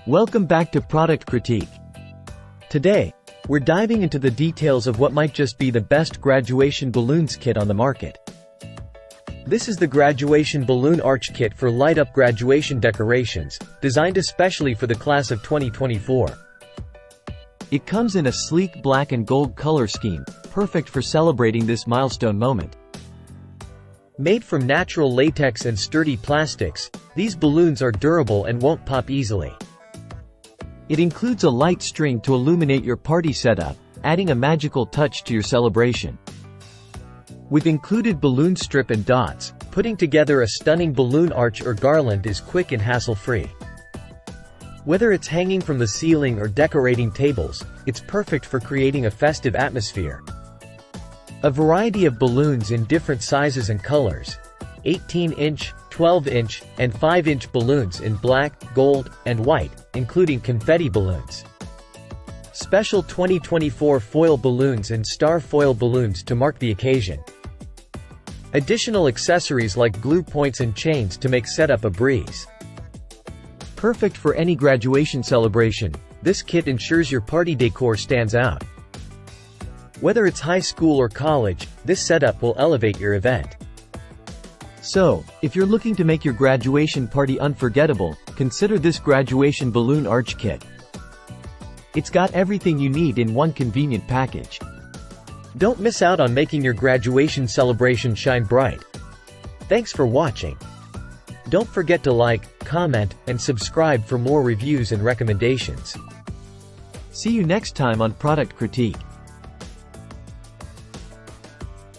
Welcome back to Product Critique. Today, we're diving into the details of what might just be the best graduation balloons kit on the market. This is the Graduation Balloon Arch Kit for light-up graduation decorations, designed especially for the class of 2024. It comes in a sleek black and gold color scheme, perfect for celebrating this milestone moment. Made from natural latex and sturdy plastics, these balloons are durable and won't pop easily. It includes a light string to illuminate your party setup, adding a magical touch to your celebration. With included balloon strip and dots, putting together a stunning balloon arch or garland is quick and hassle-free. Whether it's hanging from the ceiling or decorating tables, it's perfect for creating a festive atmosphere. A variety of balloons in different sizes and colors, 18-inch, 12-inch, and 5-inch balloons in black, gold, and white, including confetti balloons. Special 2024 foil balloons and star foil balloons to mark the occasion. Additional accessories like glue points and chains to make setup a breeze. Perfect for any graduation celebration, this kit ensures your party decor stands out. Whether it's high school or college, this setup will elevate your event. So, if you're looking to make your graduation party unforgettable, consider this Graduation Balloon Arch Kit. It's got everything you need in one convenient package. Don't miss out on making your graduation celebration shine bright. Thanks for watching. Don't forget to like, comment, and subscribe for more reviews and recommendations. See you next time on Product Critique.